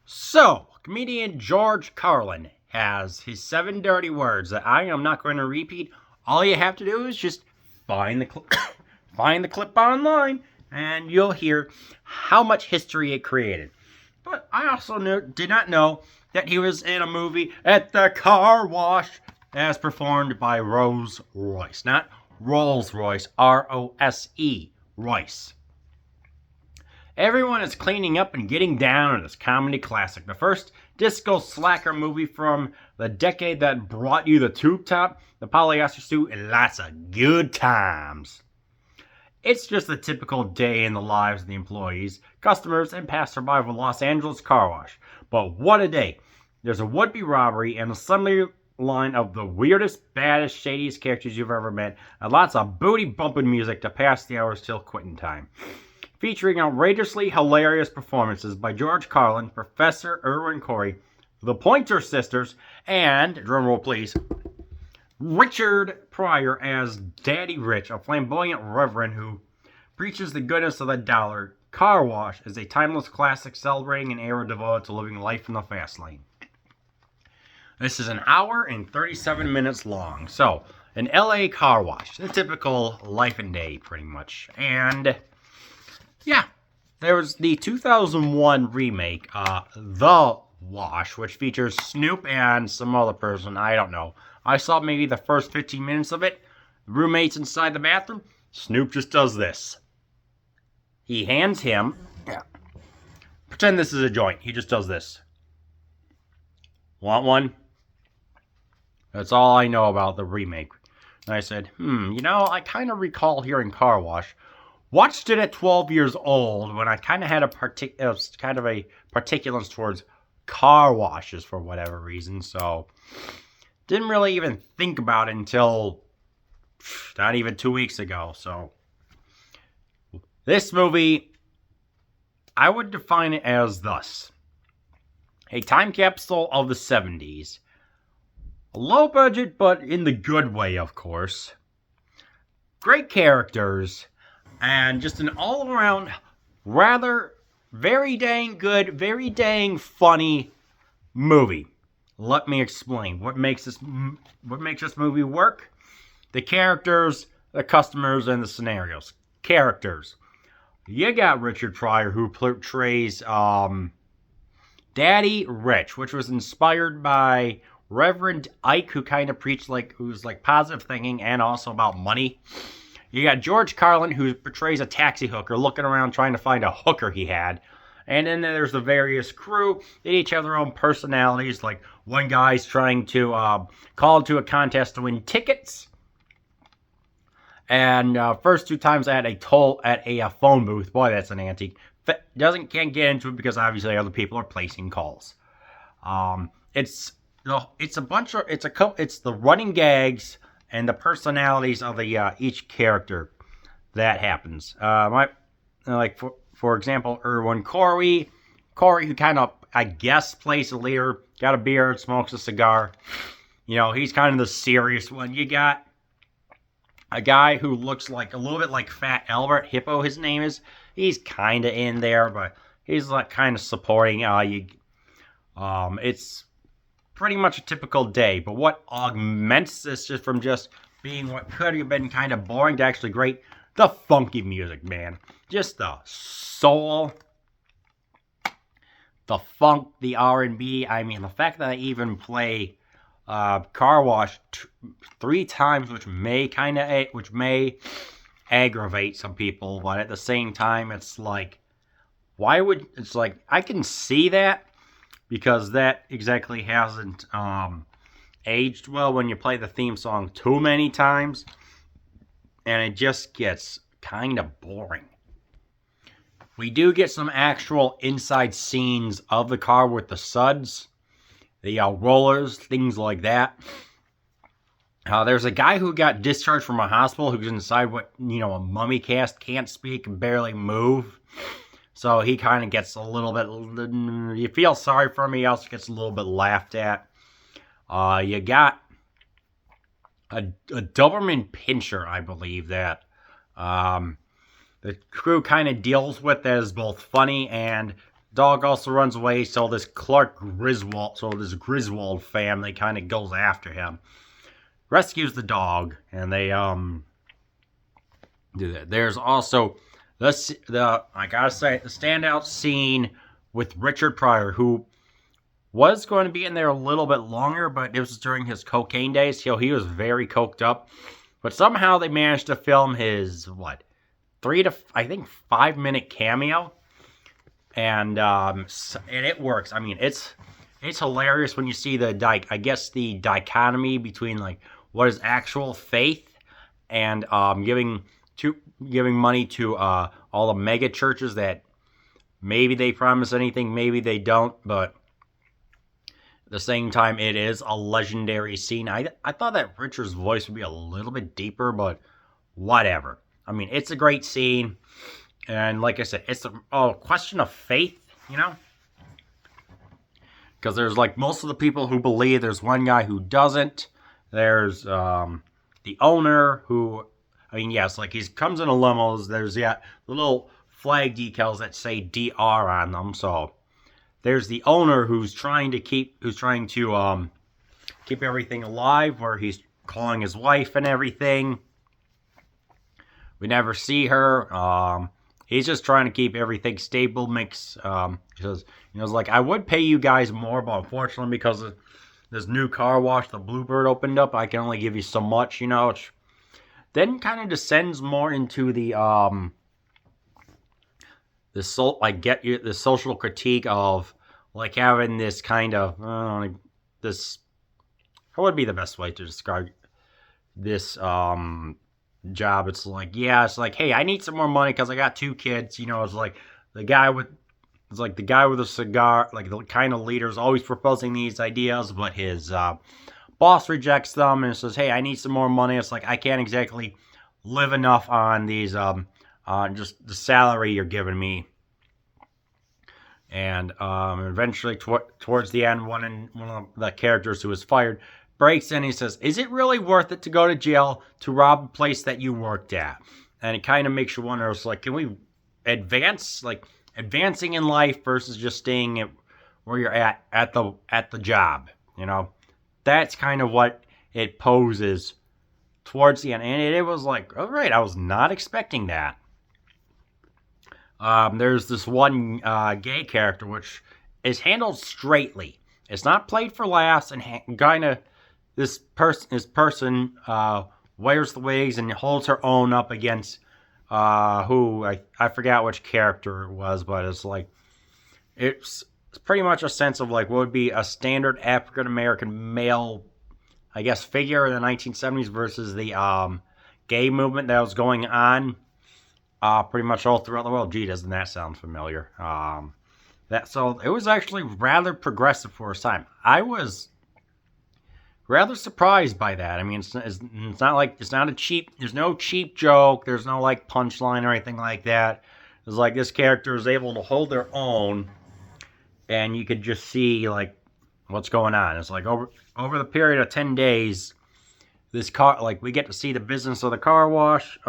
So, comedian George Carlin has his 7 dirty words that I am not going to repeat. All you have to do is just find the find the clip online, and you'll hear how much history it created. But I also did not know that he was in a movie at the car wash as performed by Rose Royce, not Rolls Royce, Rose, Royce. Everyone is cleaning up and getting down in this comedy classic. The first disco slacker movie from the decade that brought you the tube top, the polyester suit, and lots of good times. It's just a typical day in the lives of the employees, customers, and passerby of a Los Angeles car wash. But what a day. There's a would-be robbery and assembly line of the weirdest, baddest, shadiest characters you've ever met, and lots of booty-bumping music to pass the hours till quitting time. Featuring outrageously hilarious performances by George Carlin, Professor Irwin Corey, the Pointer Sisters, and, drumroll please, Richard Pryor as Daddy Rich, a flamboyant reverend who preaches the goodness of the dollar. Car Wash is a timeless classic celebrating an era devoted to living life in the fast lane. This is an hour and 37 minutes long. So, an LA car wash, a typical life and day, pretty much. And yeah, there was the 2001 remake, The Wash, which features Snoop and some other person, I don't know. I saw maybe the first 15 minutes of it. The roommate's inside the bathroom. Snoop just does this. He hands him, pretend this is a joint. He just does this. Want one? That's all I know about the remake. And I said, I kind of recall hearing Car Wash. Watched it at 12 years old when I kind of had a particulance towards car washes for whatever reason. So, didn't really even think about it until not even 2 weeks ago. So, this movie, I would define it as thus. A time capsule of the 70s. Low budget, but in the good way, of course. Great characters. And just an all-around, rather, very dang good, very dang funny movie. Let me explain. What makes this movie work? The characters, the customers, and the scenarios. Characters. You got Richard Pryor, who portrays Daddy Rich, which was inspired by Reverend Ike, who kind of preached who's positive thinking and also about money. You got George Carlin, who portrays a taxi hooker looking around trying to find a hooker he had. And then there's the various crew. They each have their own personalities. Like one guy's trying to call to a contest to win tickets. And first 2 times at a phone booth. Boy, that's an antique. Can't get into it because obviously other people are placing calls. It's the running gags and the personalities of each character that happens. For example, Irwin Corey, who kind of, I guess, plays a leader, got a beard, smokes a cigar. He's kind of the serious one. You got a guy who looks like a little bit like Fat Albert, Hippo his name is. He's kind of in there, but he's kind of supporting. It's pretty much a typical day, but what augments this from just being what could have been kind of boring to actually great, the funky music, man. Just the soul, the funk, the R&B. I mean, the fact that I even play Car Wash 3 times, which may aggravate some people, but at the same time, it's like, I can see that, because that exactly hasn't aged well when you play the theme song too many times. And it just gets kind of boring. We do get some actual inside scenes of the car with the suds, the rollers, things like that. There's a guy who got discharged from a hospital who's inside a mummy cast, can't speak, can barely move. So he kind of gets a little bit, you feel sorry for him, he also gets a little bit laughed at. You got a Doberman Pinscher, I believe, that the crew kind of deals with that is both funny and dog also runs away, so this Griswold family kind of goes after him, rescues the dog, and they do that. There's also I gotta say, the standout scene with Richard Pryor, who was going to be in there a little bit longer, but it was during his cocaine days. He was very coked up, but somehow they managed to film his 5 minute cameo, and it works. I mean, it's hilarious when you see the dichotomy between like what is actual faith and giving money to all the mega churches that maybe they promise anything, maybe they don't, but at the same time, it is a legendary scene. I thought that Richard's voice would be a little bit deeper, but whatever. I mean, it's a great scene, and like I said, it's a question of faith, because there's like most of the people who believe, there's one guy who doesn't. There's the owner who, I mean, yes, like he comes in a limos. There's the little flag decals that say DR on them. So there's the owner who's trying to keep everything alive, where he's calling his wife and everything. We never see her. He's just trying to keep everything stable. Because it's like, I would pay you guys more, but unfortunately, because of this new car wash, the Bluebird opened up, I can only give you so much. Then kind of descends more into the the social critique of like having this kind of this. What would be the best way to describe this job? It's like, hey, I need some more money because I got 2 kids. It's like the guy with a cigar, like the kind of leader is always proposing these ideas, but his boss rejects them and says, hey, I need some more money. It's like, I can't exactly live enough on these just the salary you're giving me. And eventually towards the end, one of the characters who was fired breaks in. He says, is it really worth it to go to jail to rob a place that you worked at? And it kind of makes you wonder, it's like, can we advancing in life versus just staying at where you're at the job? That's kind of what it poses towards the end. And it was like, all right, I was not expecting that. There's this one gay character which is handled straightly. It's not played for laughs, and kind of this person wears the wigs and holds her own up against who I forgot which character it was, but it's like it's pretty much a sense of like what would be a standard African American male, I guess, figure in the 1970s versus the gay movement that was going on pretty much all throughout the world. Gee, doesn't that sound familiar? So it was actually rather progressive for its time. I was rather surprised by that. I mean, it's not like, there's no cheap joke, there's no like punchline or anything like that. It's like this character is able to hold their own, and you could just see like what's going on. It's like over the period of 10 days, this car, like, we get to see the business of the car wash. It's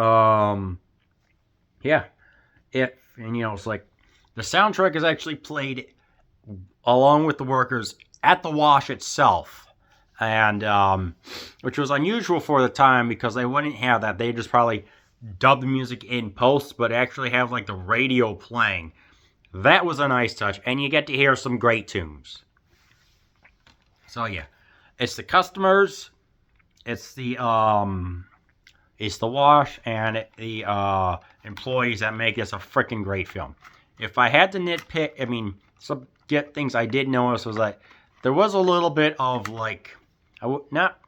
like the soundtrack is actually played along with the workers at the wash itself, and which was unusual for the time because they wouldn't have that. They just probably dub the music in post, but actually have like the radio playing. That was a nice touch, and you get to hear some great tunes. So yeah, it's the customers, it's the wash, and the employees that make this a freaking great film. If I had to nitpick, I mean, some things I did notice was like there was a little bit of like, not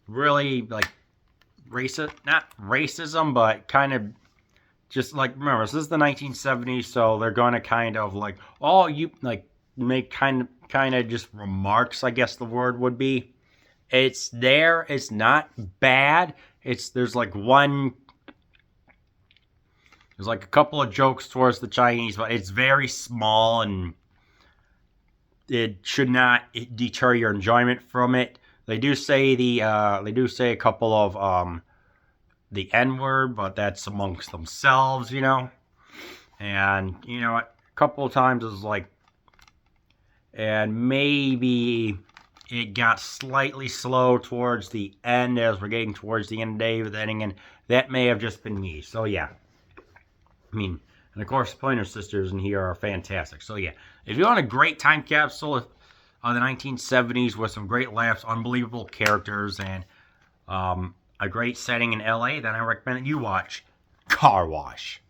really like not racism, but kind of just like, remember, this is the 1970s, so they're going to kind of like, oh, you like make kind of just remarks, I guess the word would be. It's there. It's not bad. There's like a couple of jokes towards the Chinese, but it's very small, and it should not deter your enjoyment from it. They do say a couple of the N-word, but that's amongst themselves, And you know what? couple of times it was like, and maybe it got slightly slow towards the end as we're getting towards the end of the day with editing, and that may have just been me. So yeah, I mean, and of course, the Pointer Sisters in here are fantastic. So yeah, if you want a great time capsule of the 1970s with some great laughs, unbelievable characters, and a great setting in LA, then I recommend that you watch Car Wash.